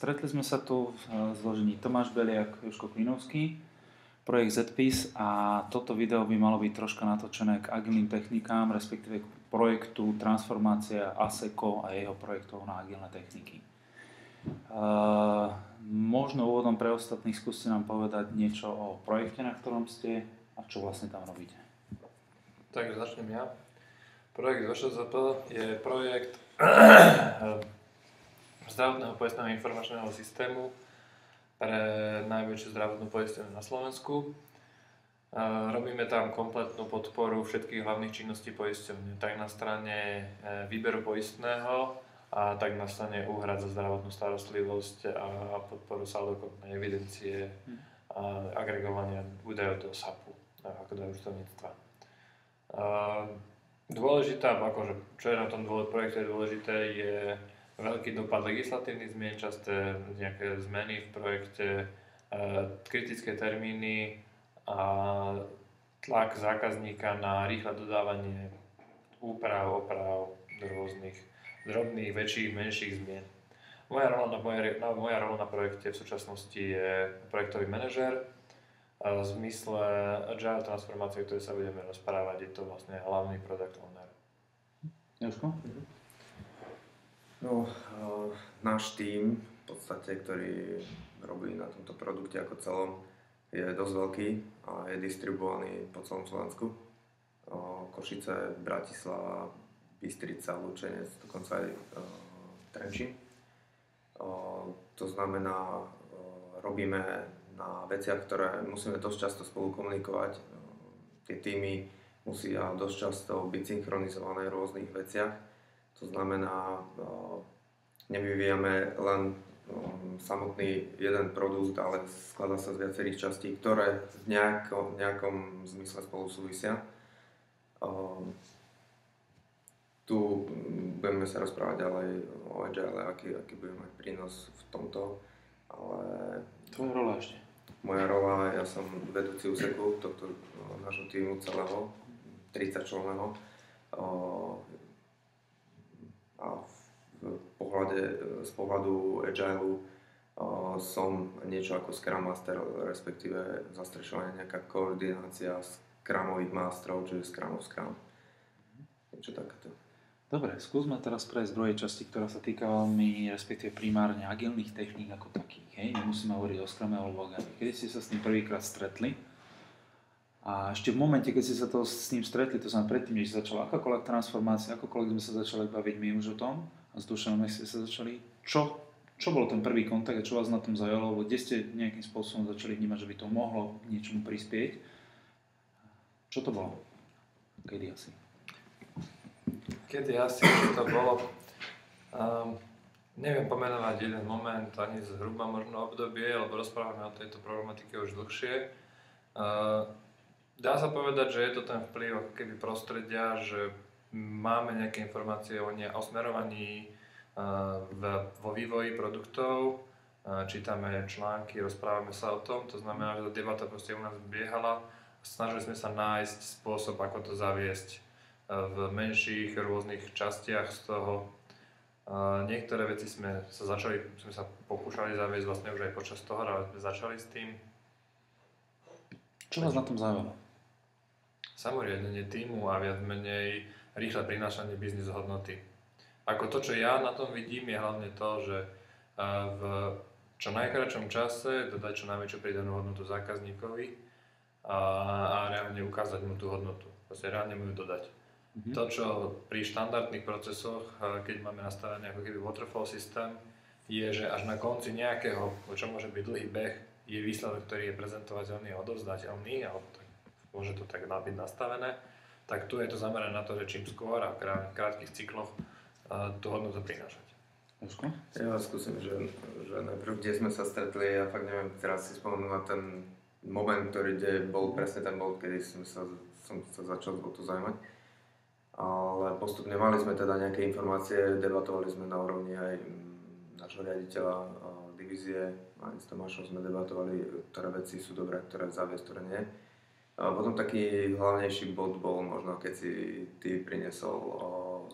Stretli sme sa tu v zložení Tomáš Beliak, Jožko Klinovský, projekt ZPIS a toto video by malo byť troška natočené k agilným technikám, respektíve k projektu transformácia ASECO a jeho projektov na agilné techniky. Možno úvodom pre ostatných skúste nám povedať niečo o projekte, na ktorom ste a čo vlastne tam robíte. Takže začnem ja. Projekt VŠZP je projekt zdravotného poistného informačného systému pre najväčšiu zdravotnú poistenie na Slovensku. Robíme tam kompletnú podporu všetkých hlavných činností poisťovne, tak na strane výberu poistného a tak na strane úhrad za zdravotnú starostlivosť a podporu saldokontnej evidencie a agregovania údajov do SAPu, ako do účtovníctva. Dôležitá, akože, čo je na tom projekte dôležité, je veľký dopad legislatívnych zmien, časté nejaké zmeny v projekte, kritické termíny a tlak zákazníka na rýchle dodávanie úprav, oprav, rôznych drobných, väčších, menších zmien. Moja rola na projekte v súčasnosti je projektový manažér. V zmysle agile transformácie, o ktorej sa budeme rozprávať, je to vlastne hlavný product owner. Jožko? No, náš tím, v podstate, ktorý robí na tomto produkte ako celom, je dosť veľký a je distribuovaný po celom Slovensku. Košice, Bratislava, Bystrica, Lučenec, dokonca aj Trenčín. To znamená, robíme na veciach, ktoré musíme dosť často spolu komunikovať. Tie týmy musia dosť často byť synchronizované v rôznych veciach. To znamená, nevyvíjame len samotný jeden produkt, ale skladá sa z viacerých častí, ktoré v nejakom zmysle spolu súvisia. Tu budeme sa rozprávať ďalej o Agile, aký bude mať prínos v tomto, ale... Tvoja rola ešte? Moja rola, ja som vedúci úseku tohto nášho týmu celého, 30 členného. A z pohľadu Agile som niečo ako Scrum Master, respektíve zastrešovanie nejaká koordinácia Scrumových masterov, čiže Scrum of Scrum. Niečo takéto. Dobre, skúsme teraz prejsť druhej časti, ktorá sa týka veľmi, respektíve primárne agilných techník ako takých. Hej? Nemusíme hovoriť o Scrume alebo Agile. Kedy ste sa s tým prvýkrát stretli? A ešte v momente, keď ste sa s ním stretli, to znamená predtým, než začala akákoľvek transformácia, akokoľvek sme sa začali baviť my už o tom, a s Dušanom ste sa začali, čo bol ten prvý kontakt a čo vás na tom zaujalo, alebo kde ste nejakým spôsobom začali vnímať, že by to mohlo niečomu prispieť? Čo to bolo? Kedy asi? Kedy asi to bolo? Neviem pomenovať jeden moment, ani zhruba možno obdobie, lebo rozprávame o tejto problematike už dlhšie. Dá sa povedať, že je to ten vplyv ako keby prostredia, že máme nejaké informácie o smerovaní vo vývoji produktov, čítame články, rozprávame sa o tom, to znamená, že tá debata proste u nás biehala a snažili sme sa nájsť spôsob, ako to zaviesť v menších rôznych častiach z toho. Niektoré veci sme sa pokúšali zaviesť vlastne už aj počas toho, ale sme začali s tým. Čo vás na tom zaujalo? Samoriadenie tímu a viac menej rýchle prinášanie biznis hodnoty. Ako to, čo ja na tom vidím, je hlavne to, že v čo najkratšom čase dodať čo najväčšiu pridanú hodnotu zákazníkovi a reálne ukázať mu tú hodnotu. Proste reálne mu ju dodať. To, čo pri štandardných procesoch, keď máme nastavený ako keby waterfall systém, je, že až na konci nejakého, čo môže byť dlhý beh, je výsledok, ktorý je prezentovateľný a odovzdateľný, alebo môže to tak byť nastavené, tak tu je to zamerané na to, že čím skôr a v krátkych cykloch tú hodnotu prinášať. Ja skúsim, že najprv, kde sme sa stretli, ja fakt neviem teraz si spomenúť na ten moment, kde bol presne ten bod, kedy som sa začal o to zaujímať. Ale postupne mali sme teda nejaké informácie, debatovali sme na úrovni aj nášho riaditeľa divízie, aj s Tomášom sme debatovali, ktoré veci sú dobré, ktoré zaviesť, ktoré nie. A potom taký hlavnejší bod bol možno, keď si ty priniesol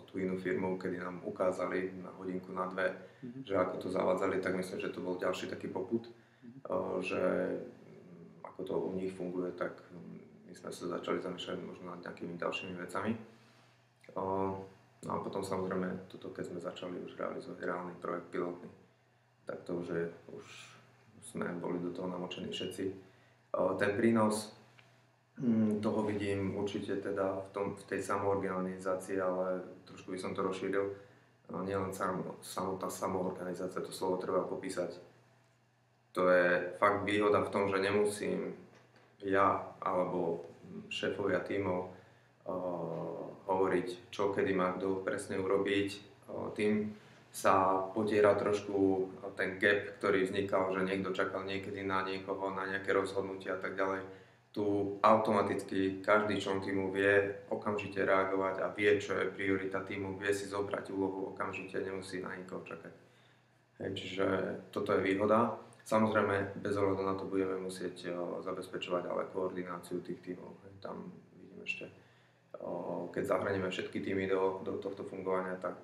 tú inú firmu, kedy nám ukázali na hodinku, na dve, že ako to zavádzali, tak myslím, že to bol ďalší taký popud, že ako to u nich funguje, tak my sme sa začali zamýšľať možno nad nejakými ďalšími vecami. No a potom samozrejme, keď sme začali už realizovať reálny projekt pilotný, tak to už sme boli do toho namočení všetci. Ten prínos toho vidím určite teda v tej samoorganizácii, ale trošku by som to rozšíril. Nielen samotná samoorganizácia, to slovo treba popísať. To je fakt výhoda v tom, že nemusím ja alebo šéfovia tímov hovoriť, čo kedy má kto presne urobiť. Tým sa potiera trošku ten gap, ktorý vznikal, že niekto čakal niekedy na niekoho, na nejaké rozhodnutia a tak ďalej. Tu automaticky každý člen tímu vie okamžite reagovať a vie, čo je priorita tímu, vie si zobrať úlohu okamžite, nemusí na nikoho čakať. Čiže toto je výhoda. Samozrejme, bez ohľadu na to budeme musieť zabezpečovať ale koordináciu tých tímov. Tam vidím ešte, keď zahrnieme všetky týmy do tohto fungovania, tak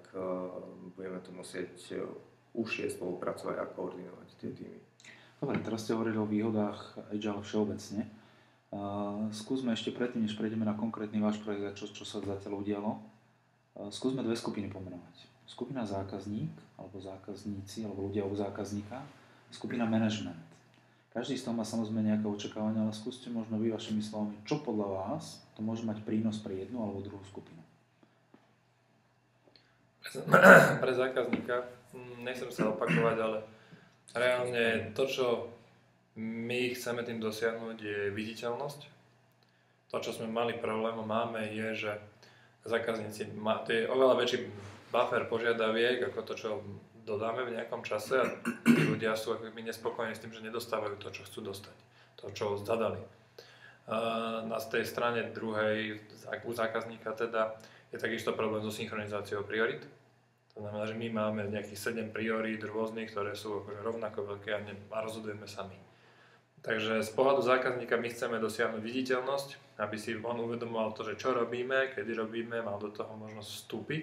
budeme to musieť užšie spolupracovať a koordinovať tie týmy. Dobre, teraz ste hovorili o výhodách Agile všeobecne. Skúsme ešte predtým, než prejdeme na konkrétny váš projekt a čo sa zatiaľ udialo, skúsme dve skupiny pomenovať. Skupina zákazník, alebo zákazníci, alebo ľudia u zákazníka, skupina management. Každý z toho má samozrejme nejaké očakávania, ale skúste možno vy vašimi slovami, čo podľa vás to môže mať prínos pre jednu alebo druhú skupinu. Pre zákazníka, nechcem sa opakovať, ale reálne to, čo my chceme tým dosiahnuť, je viditeľnosť. To, čo sme mali problém a máme, je, že zákazníci to je oveľa väčší buffer požiadaviek ako to, čo dodáme v nejakom čase a tí ľudia sú ako keby nespokojní s tým, že nedostávajú to, čo chcú dostať, to, čo zadali. Na tej strane druhej, u zákazníka teda, je takisto problém so synchronizáciou priorit. To znamená, že my máme nejakých 7 priorít rôznych, ktoré sú akože rovnako veľké a rozhodujeme sami. Takže z pohľadu zákazníka my chceme dosiahnuť viditeľnosť, aby si on uvedomoval to, že čo robíme, kedy robíme, mal do toho možnosť vstúpiť.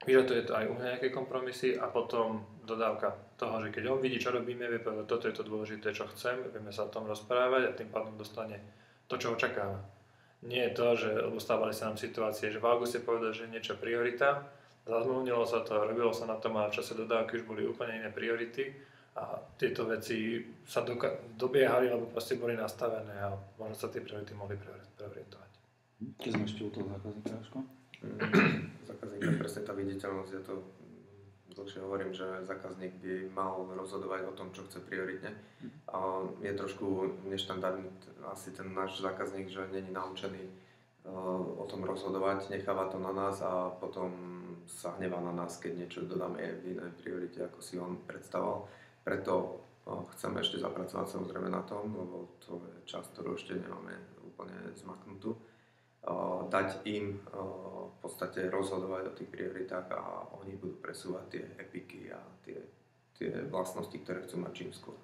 Vyžaduje to aj u mňa nejaké kompromisy a potom dodávka toho, že keď on vidí, čo robíme, vie povedať, toto je to dôležité, čo chcem, vieme sa o tom rozprávať a tým pádom dostane to, čo očakáva. Nie je to, že stávali sa nám situácie, že v auguste povedal, že je niečo priorita, zazmluvnilo sa to, robilo sa na tom a v čase dodávky už boli úplne iné priority a tieto veci sa dobiehali, lebo proste boli nastavené a možno sa tie priority mohli preorientovať. Keď sme ešte u toho zákazníka, Jožko? Zákazník, presne tá viditeľnosť, ja to dlhšie hovorím, že zákazník by mal rozhodovať o tom, čo chce prioritne. A je trošku neštandardný asi ten náš zákazník, že není naučený o tom rozhodovať, necháva to na nás a potom sa hnevá na nás, keď niečo dodáme v inej priorite, ako si on predstavoval. Preto chceme ešte zapracovať samozrejme na tom, lebo to je časť, ktorú ešte nemáme úplne zmaknutú. Dať im v podstate rozhodovať o tých prioritách a oni budú presúvať tie epiky a tie vlastnosti, ktoré chcú mať čím skôr.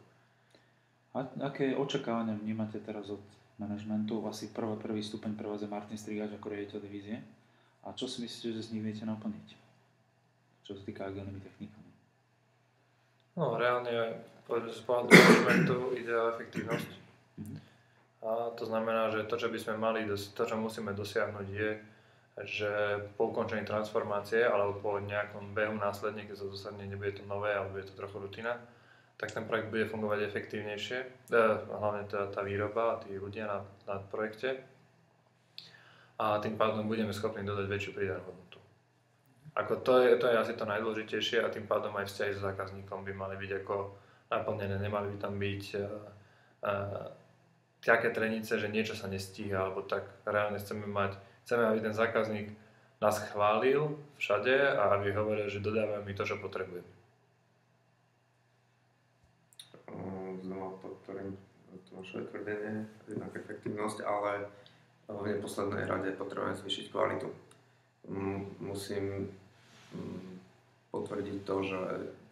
A aké očakávania vnímate teraz od manažmentu? Asi prvý stupeň prevádza Martin Strigáč ako riaditeľ divízie. A čo si myslíte, že z nich viete naplniť? Čo sa týka agilnými technikami? No reálne z pohľadu manažmentu ide o efektívnosť. A to znamená, že to, čo by sme mali, to, čo musíme dosiahnuť je, že po ukončení transformácie alebo po nejakom behu následne, keď sa dosadne, nebude to nové alebo je to trochu rutina, tak ten projekt bude fungovať efektívnejšie, hlavne teda tá výroba a tí ľudia na projekte a tým pádom budeme schopní dodať väčšiu pridanú hodnotu. Ako to je asi to najdôležitejšie a tým pádom aj vzťahy s zákazníkom by mali byť ako naplnené, nemali by tam byť také trenice, že niečo sa nestíha, alebo tak reálne chceme, aby ten zákazník nás chválil všade a aby hovoril, že dodáva mi to, čo potrebujem. Znova podporím to vaše tvrdenie, jednak efektívnosť, ale v neposlednej rade potrebujeme zvýšiť kvalitu. Musím potvrdiť to, že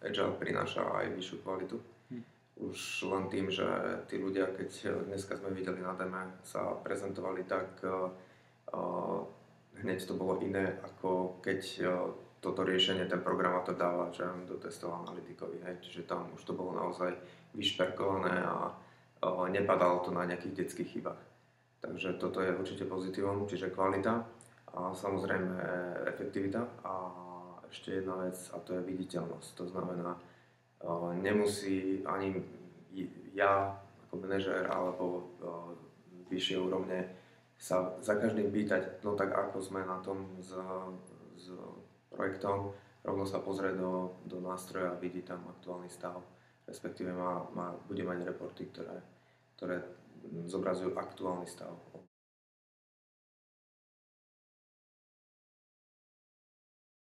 Agile prináša aj vyššiu kvalitu. Už len tým, že tí ľudia, keď dneska sme videli na deme, sa prezentovali tak hneď to bolo iné, ako keď toto riešenie ten programátor dáva do testov analytikovi, hej. Čiže tam už to bolo naozaj vyšperkované a nepadalo to na nejakých detských chybách. Takže toto je určite pozitívum, čiže kvalita a samozrejme efektivita a ešte jedna vec a to je viditeľnosť. To znamená, nemusí ani ja ako manažér alebo vyššie úrovne sa za každým pýtať, no tak ako sme na tom s projektom, rovno sa pozrie do nástroja a vidí tam aktuálny stav, respektíve bude mať reporty, ktoré zobrazujú aktuálny stav